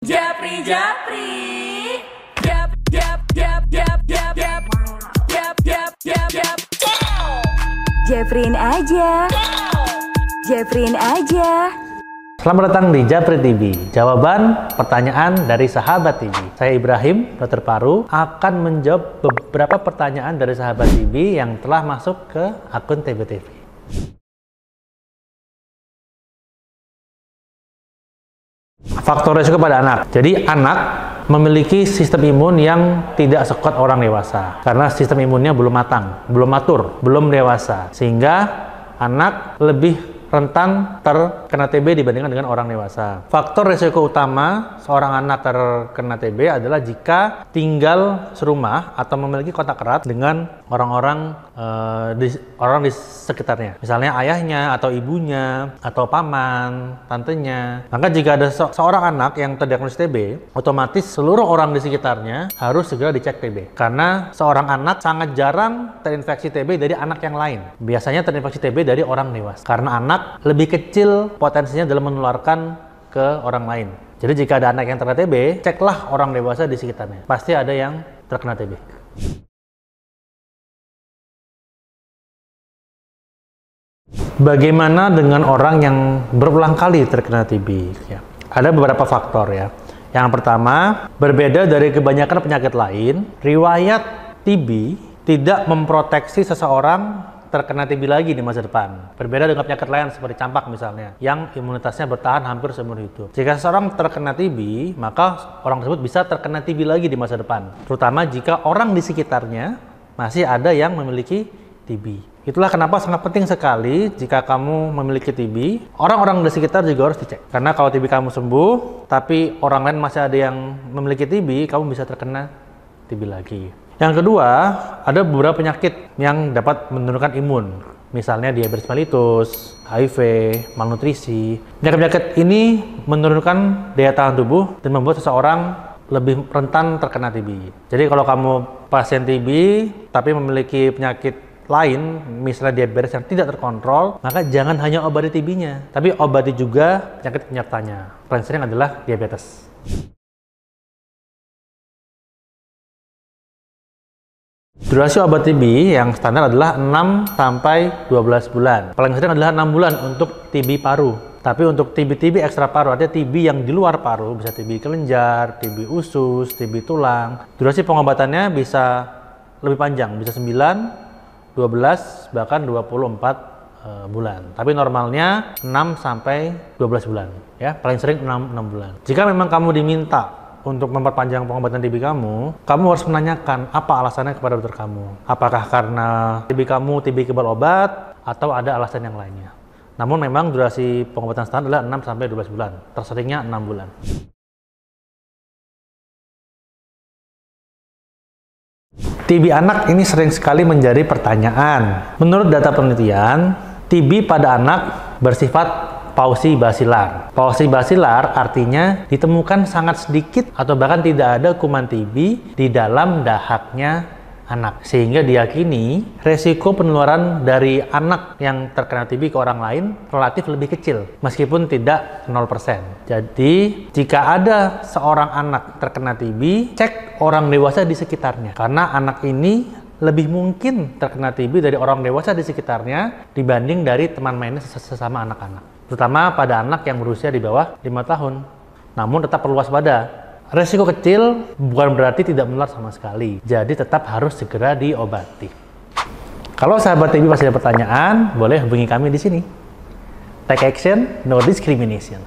Japri, Japri, Jap, Jap, Jap, Jap, Jap, Jap, Jap, Jap, Jap, Jap. Japrin aja, Japrin aja. Selamat datang di Japri TV. Jawaban pertanyaan dari sahabat TV. Saya Ibrahim, dokter paru, akan menjawab beberapa pertanyaan dari sahabat TV yang telah masuk ke akun TBTV. Faktor resiko pada anak. Jadi anak memiliki sistem imun yang tidak sekuat orang dewasa karena sistem imunnya belum matang, belum matur, belum dewasa, sehingga anak lebih rentan terkena TB dibandingkan dengan orang dewasa. Faktor resiko utama seorang anak terkena TB adalah jika tinggal serumah atau memiliki kontak erat dengan orang-orang di sekitarnya. Misalnya ayahnya atau ibunya atau paman, tantenya. Maka jika ada seorang anak yang terdiagnosis TB, otomatis seluruh orang di sekitarnya harus segera dicek TB. Karena seorang anak sangat jarang terinfeksi TB dari anak yang lain. Biasanya terinfeksi TB dari orang dewasa. Karena anak lebih kecil potensinya dalam menularkan ke orang lain. Jadi jika ada anak yang terkena TB, ceklah orang dewasa di sekitarnya. Pasti ada yang terkena TB. Bagaimana dengan orang yang berulang kali terkena TB? Ya, ada beberapa faktor ya. Yang pertama, berbeda dari kebanyakan penyakit lain, riwayat TB tidak memproteksi seseorang terkena TB lagi di masa depan. Berbeda dengan penyakit lain seperti campak misalnya, yang imunitasnya bertahan hampir seumur hidup. Jika seseorang terkena TB, maka orang tersebut bisa terkena TB lagi di masa depan. Terutama jika orang di sekitarnya masih ada yang memiliki TB. Itulah kenapa sangat penting sekali jika kamu memiliki TB, orang-orang di sekitar juga harus dicek. Karena kalau TB kamu sembuh, tapi orang lain masih ada yang memiliki TB, kamu bisa terkena TB lagi. Yang kedua, ada beberapa penyakit yang dapat menurunkan imun. Misalnya diabetes mellitus, HIV, malnutrisi. Penyakit-penyakit ini menurunkan daya tahan tubuh dan membuat seseorang lebih rentan terkena TB. Jadi kalau kamu pasien TB tapi memiliki penyakit lain, misalnya diabetes yang tidak terkontrol, maka jangan hanya obati TB-nya, tapi obati juga penyakit penyertanya. Paling sering adalah diabetes. Durasi obat TB yang standar adalah 6-12 bulan. Paling sering adalah 6 bulan untuk TB paru. Tapi untuk TB ekstra paru, artinya TB yang di luar paru, bisa TB kelenjar, TB usus, TB tulang. Durasi pengobatannya bisa lebih panjang, bisa 9, 12, bahkan 24 bulan. Tapi normalnya 6-12 bulan. Ya, paling sering 6 bulan. Jika memang kamu diminta untuk memperpanjang pengobatan TB kamu harus menanyakan apa alasannya kepada dokter kamu. Apakah karena TB kamu TB kebal obat atau ada alasan yang lainnya. Namun memang durasi pengobatan standar adalah 6-12 bulan. Terseringnya 6 bulan. TB anak ini sering sekali menjadi pertanyaan. Menurut data penelitian, TB pada anak bersifat pausi basilar. Pausi basilar artinya ditemukan sangat sedikit atau bahkan tidak ada kuman TB di dalam dahaknya anak. Sehingga diyakini resiko penularan dari anak yang terkena TB ke orang lain relatif lebih kecil, meskipun tidak 0%. Jadi, jika ada seorang anak terkena TB, cek orang dewasa di sekitarnya. Karena anak ini lebih mungkin terkena TB dari orang dewasa di sekitarnya dibanding dari teman mainnya sesama anak-anak. Terutama pada anak yang berusia di bawah 5 tahun. Namun tetap perlu waspada. Resiko kecil bukan berarti tidak menular sama sekali. Jadi tetap harus segera diobati. Kalau sahabat TB masih ada pertanyaan, boleh hubungi kami di sini. Take action, no discrimination.